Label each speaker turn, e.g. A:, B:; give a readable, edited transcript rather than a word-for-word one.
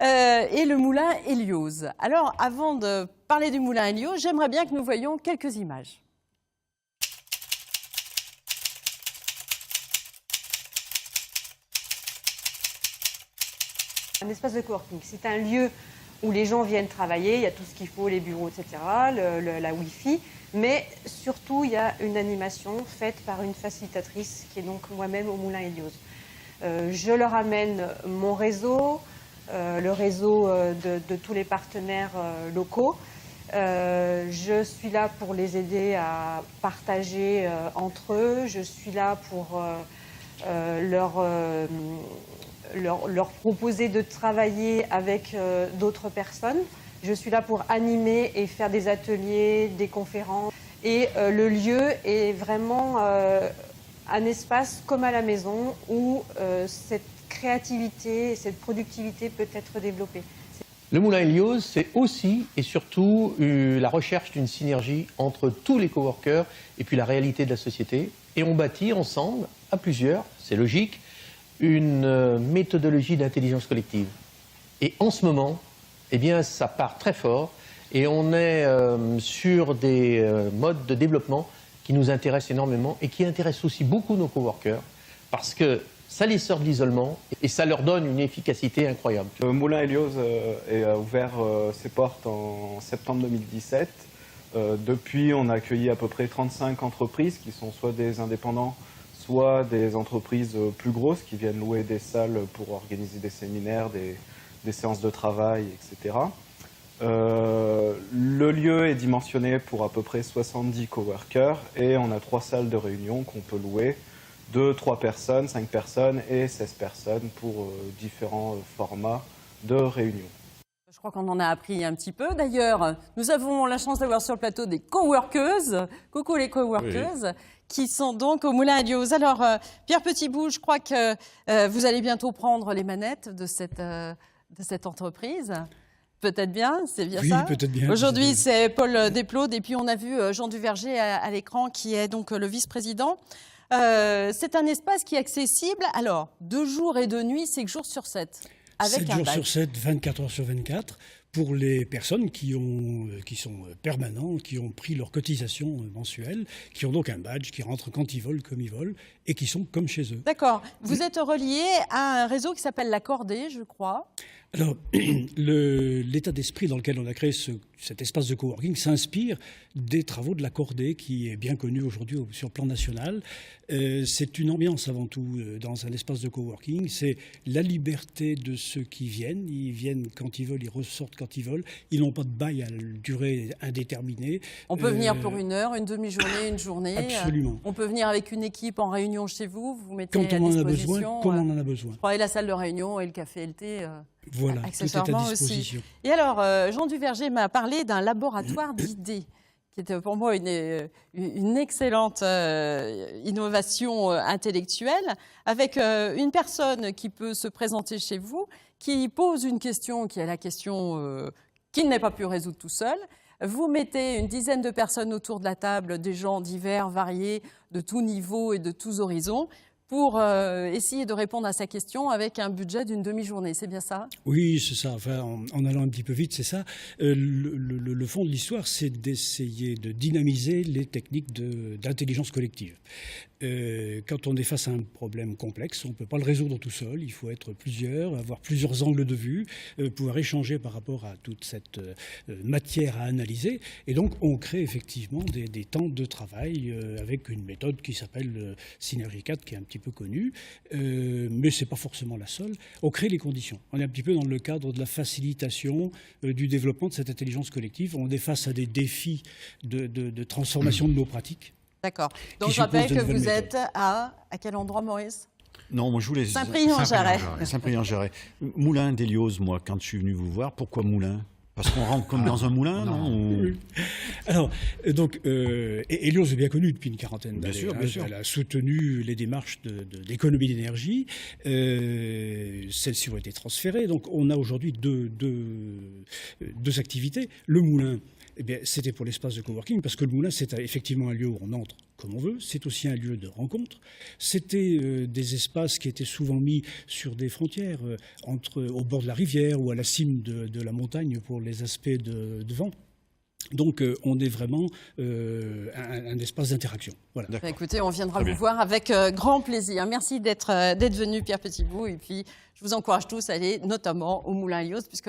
A: et le moulin Hélios. Alors, avant de parler du moulin Hélios, j'aimerais bien que nous voyions quelques images.
B: Un espace de coworking, c'est un lieu où les gens viennent travailler, il y a tout ce qu'il faut, les bureaux, etc., la Wi-Fi, mais surtout il y a une animation faite par une facilitatrice qui est donc moi-même au Moulin Hélios. Je leur amène mon réseau, le réseau de tous les partenaires locaux. Je suis là pour les aider à partager entre eux, je suis là pour leur proposer de travailler avec d'autres personnes. Je suis là pour animer et faire des ateliers, des conférences. Et le lieu est vraiment un espace comme à la maison où cette créativité, cette productivité peut être développée.
C: Le Moulin Hélios, c'est aussi et surtout la recherche d'une synergie entre tous les coworkers et puis la réalité de la société. Et on bâtit ensemble, à plusieurs, c'est logique, une méthodologie d'intelligence collective. Et en ce moment, eh bien, ça part très fort et on est sur des modes de développement qui nous intéressent énormément et qui intéressent aussi beaucoup nos coworkers parce que ça les sort de l'isolement et ça leur donne une efficacité incroyable.
D: Le Moulin Hélios a ouvert ses portes en septembre 2017. Depuis, on a accueilli à peu près 35 entreprises qui sont soit des indépendants, soit des entreprises plus grosses qui viennent louer des salles pour organiser des séminaires, des séances de travail, etc. Le lieu est dimensionné pour à peu près 70 coworkers et on a 3 salles de réunion qu'on peut louer de 3 personnes, 5 personnes et 16 personnes pour différents formats de réunion.
A: Je crois qu'on en a appris un petit peu. D'ailleurs, nous avons la chance d'avoir sur le plateau des coworkeuses. Coucou les coworkeuses. Oui. Qui sont donc au Moulin Hélios. Alors, Pierre Petitbout, je crois que vous allez bientôt prendre les manettes de cette entreprise. Peut-être bien, c'est bien ça?
E: Oui, peut-être bien.
A: Aujourd'hui, c'est Paul Desplaudes et puis on a vu Jean Duverger à l'écran qui est donc le vice-président. C'est un espace qui est accessible, alors, 2 jours et 2 nuits, 5 jours sur 7. Avec
E: 7 jours sur 7, 24 heures sur 24, pour les personnes qui sont permanents, qui ont pris leur cotisation mensuelle, qui ont donc un badge, qui rentrent quand ils veulent, comme ils veulent, et qui sont comme chez eux.
A: D'accord. Vous êtes relié à un réseau qui s'appelle La Cordée, je crois.
E: Alors, l'état d'esprit dans lequel on a créé cet espace de coworking s'inspire des travaux de La Cordée, qui est bien connu aujourd'hui sur le plan national. C'est une ambiance avant tout dans un espace de coworking. C'est la liberté de ceux qui viennent. Ils viennent quand ils veulent, ils ressortent quand ils veulent. Ils n'ont pas de bail à durée indéterminée.
A: On peut venir pour 1 heure, une demi-journée, une journée.
E: Absolument.
A: On peut venir avec une équipe en réunion chez vous. Vous mettez
E: quand on
A: à
E: en a
A: disposition.
E: besoin, comme on en a besoin.
A: Je croyais la salle de réunion et le café et le thé.
E: Voilà, tout est à disposition.
A: Aussi. Et alors, Jean Duverger m'a parlé d'un laboratoire d'idées, qui était pour moi une excellente innovation intellectuelle, avec une personne qui peut se présenter chez vous, qui pose une question, qui est la question qu'il n'a pas pu résoudre tout seul. Vous mettez une dizaine de personnes autour de la table, des gens divers, variés, de tous niveaux et de tous horizons, pour essayer de répondre à sa question avec un budget d'une demi-journée. C'est bien ça?
E: Oui, c'est ça. Enfin, en allant un petit peu vite, c'est ça. Le fond de l'histoire, c'est d'essayer de dynamiser les techniques d'intelligence collective. Quand on est face à un problème complexe, on ne peut pas le résoudre tout seul. Il faut être plusieurs, avoir plusieurs angles de vue, pouvoir échanger par rapport à toute cette matière à analyser. Et donc, on crée effectivement des temps de travail avec une méthode qui s'appelle Synergie 4, qui est un petit peu connue, mais ce n'est pas forcément la seule. On crée les conditions. On est un petit peu dans le cadre de la facilitation du développement de cette intelligence collective. On est face à des défis de transformation de nos pratiques.
A: D'accord. Donc je rappelle que vous êtes à quel endroit, Maurice?
F: Non, moi je voulais...
A: Saint-Priest-en-Jarret.
F: Saint-Priest-en-Jarret. Moulin d'Hélios, moi, quand je suis venu vous voir, pourquoi Moulin? Parce qu'on rentre comme dans un moulin, non
E: Oui. Alors, donc, Hélios est bien connue depuis une quarantaine d'années.
F: Bien sûr.
E: Elle a soutenu les démarches d'économie d'énergie. Celles-ci ont été transférées. Donc, on a aujourd'hui deux activités. Le moulin, eh bien, c'était pour l'espace de coworking, parce que le moulin, c'est effectivement un lieu où on entre comme on veut. C'est aussi un lieu de rencontre. C'était des espaces qui étaient souvent mis sur des frontières, au bord de la rivière ou à la cime de la montagne pour les aspects de vent. Donc, on est vraiment un espace d'interaction. Voilà.
A: Bah, écoutez, on viendra vous voir avec grand plaisir. Merci d'être venu, Pierre Petitbou. Et puis, je vous encourage tous à aller notamment au Moulin Lioz, puisque